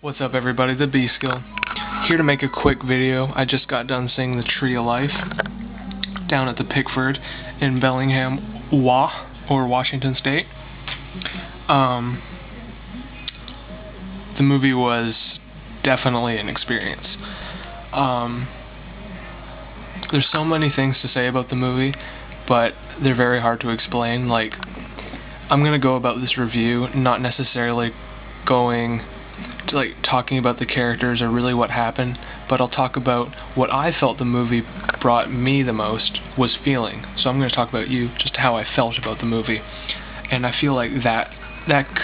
What's up everybody, the B-Skill, here to make a quick video. I just got done seeing The Tree of Life down at the Pickford in Bellingham, Washington State. The movie was definitely an experience. There's so many things to say about the movie, but they're very hard to explain. Like, I'm gonna go about this review not necessarily going to talking about the characters or really what happened, but I'll talk about what I felt the movie brought me the most was feeling. So I'm going to talk about just how I felt about the movie, and I feel like that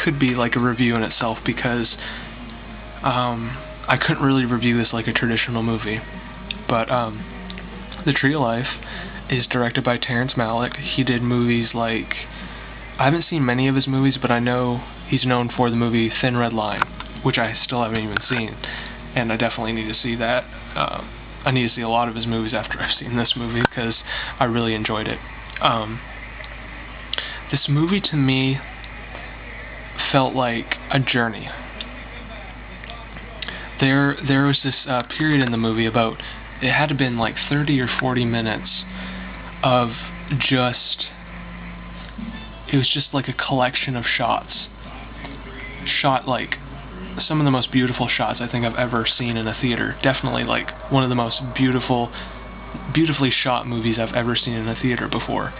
could be like a review in itself, because I couldn't really review this like a traditional movie. But The Tree of Life is directed by Terrence Malick. He did movies like, I haven't seen many of his movies, but I know he's known for the movie Thin Red Line, which I still haven't even seen, and I definitely need to see that. I need to see a lot of his movies after I've seen this movie, because I really enjoyed it. This movie to me felt like a journey. There was this period in the movie about, it had to have been like 30 or 40 minutes of just, it was just like a collection of shots. Shot like some of the most beautiful shots I think I've ever seen in a theater. Definitely like one of the most beautifully shot movies I've ever seen in a theater before.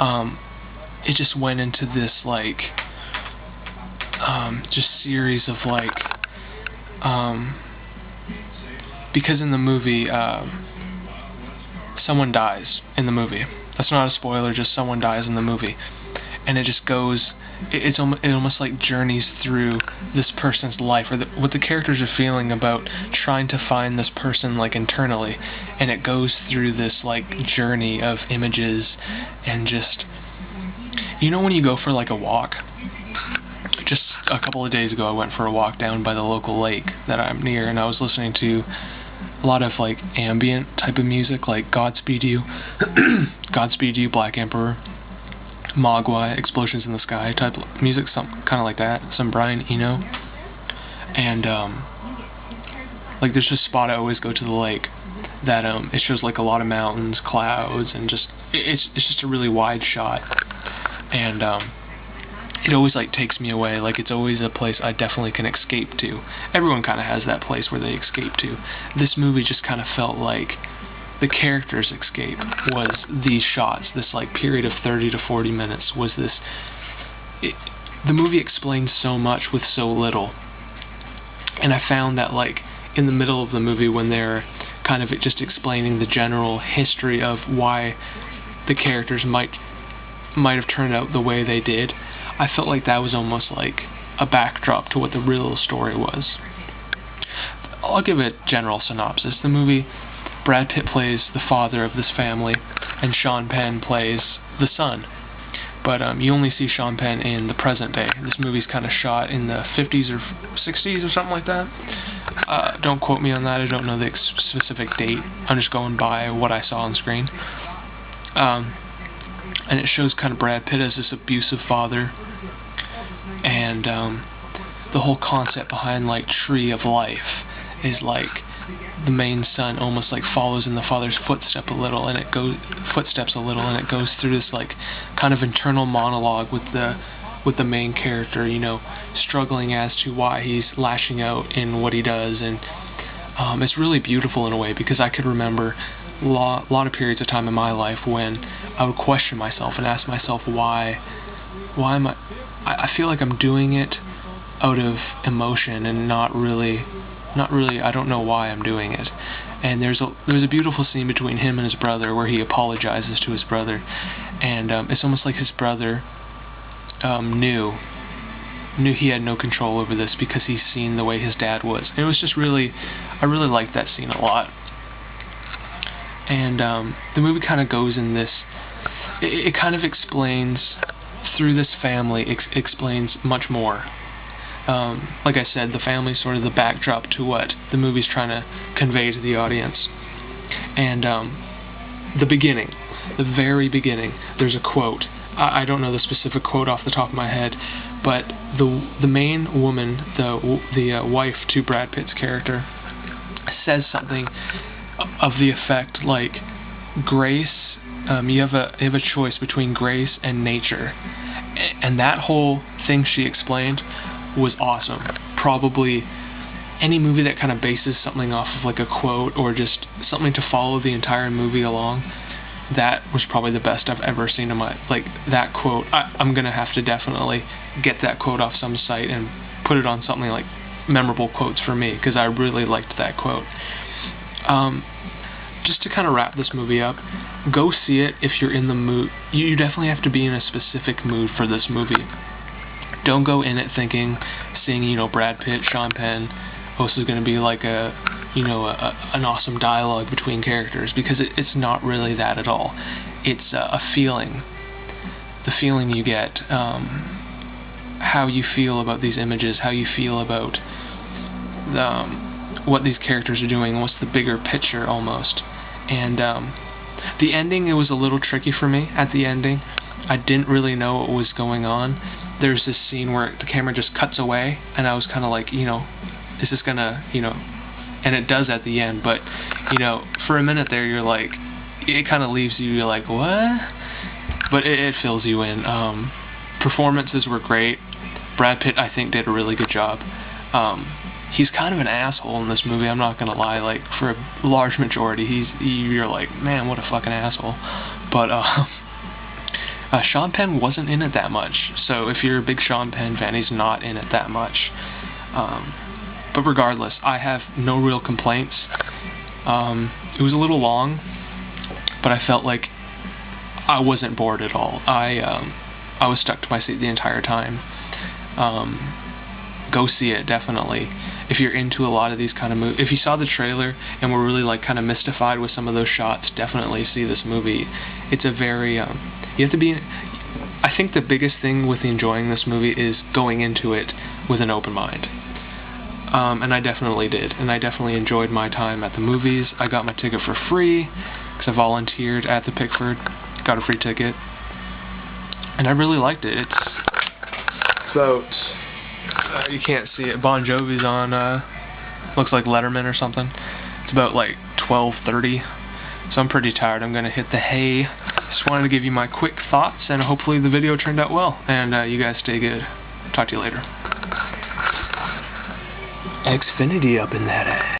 It just went into this like just series of like because in the movie someone dies in the movie. That's not a spoiler, just someone dies in the movie, and it just goes, it almost like journeys through this person's life, or what the characters are feeling about trying to find this person like internally, and it goes through this like journey of images, and just, you know when you go for like a walk, just a couple of days ago I went for a walk down by the local lake that I'm near, and I was listening to a lot of like ambient type of music, like Godspeed You, Godspeed You, Black Emperor, Mogwai, Explosions in the Sky type music, some kind of like that, some Brian Eno. And like there's this spot I always go to the lake that it shows like a lot of mountains, clouds, and just it's just a really wide shot, and it always like takes me away. Like it's always a place I definitely can escape to. Everyone kind of has that place where they escape to. This movie just kind of felt like the character's escape was these shots. This like period of 30 to 40 minutes was this. The movie explains so much with so little, and I found that like in the middle of the movie, when they're kind of just explaining the general history of why the characters might have turned out the way they did, I felt like that was almost like a backdrop to what the real story was. I'll give a general synopsis. The movie, Brad Pitt plays the father of this family, and Sean Penn plays the son. But you only see Sean Penn in the present day. This movie's kind of shot in the 50s or 60s or something like that. Don't quote me on that. I don't know the specific date. I'm just going by what I saw on screen. And it shows kind of Brad Pitt as this abusive father, and the whole concept behind like Tree of Life is like the main son almost like follows in the father's footsteps a little, and it goes through this like kind of internal monologue with the main character, you know, struggling as to why he's lashing out in what he does. And it's really beautiful in a way, because I could remember a lot of periods of time in my life when I would question myself and ask myself why am I feel like I'm doing it out of emotion and not really I don't know why I'm doing it. And there's a beautiful scene between him and his brother where he apologizes to his brother, and it's almost like his brother knew he had no control over this because he's seen the way his dad was. And it was just really, I really liked that scene a lot. And the movie kind of goes in this, it kind of explains, through this family, explains much more. Like I said, the family's sort of the backdrop to what the movie's trying to convey to the audience. And the very beginning, there's a quote I don't know the specific quote off the top of my head, but the main woman, the wife to Brad Pitt's character, says something of the effect like, grace, you have a choice between grace and nature. And that whole thing she explained was awesome. Probably any movie that kind of bases something off of like a quote or just something to follow the entire movie along, that was probably the best I've ever seen in my, like, that quote. I'm gonna have to definitely get that quote off some site and put it on something like memorable quotes for me, because I really liked that quote. Just to kind of wrap this movie up, go see it if you're in the mood. You definitely have to be in a specific mood for this movie. Don't go in it thinking, seeing, you know, Brad Pitt, Sean Penn, oh, this is going to be like an awesome dialogue between characters, because it's not really that at all. It's a feeling. The feeling you get, how you feel about these images, how you feel about what these characters are doing, what's the bigger picture almost. And the ending, it was a little tricky for me at the ending. I didn't really know what was going on. There's this scene where the camera just cuts away, and I was kind of like, you know, is this gonna, you know, and it does at the end, but, you know, for a minute there, you're like, it kind of leaves you, you're like, what? But it fills you in. Performances were great. Brad Pitt, I think, did a really good job. He's kind of an asshole in this movie, I'm not gonna lie. Like, for a large majority, you're like, man, what a fucking asshole. But Sean Penn wasn't in it that much, so if you're a big Sean Penn fan, he's not in it that much. But regardless, I have no real complaints. It was a little long, but I felt like I wasn't bored at all. I was stuck to my seat the entire time. Go see it, definitely. If you're into a lot of these kind of movies, if you saw the trailer and were really like kind of mystified with some of those shots, definitely see this movie. It's a very, you have to be, I think the biggest thing with enjoying this movie is going into it with an open mind. And I definitely did, and I definitely enjoyed my time at the movies. I got my ticket for free, because I volunteered at the Pickford, got a free ticket, and I really liked it. It's about, you can't see it, Bon Jovi's on, looks like Letterman or something. It's about like 12:30, so I'm pretty tired. I'm gonna hit the hay. Just wanted to give you my quick thoughts, and hopefully the video turned out well, and you guys stay good. Talk to you later. Xfinity up in that ass.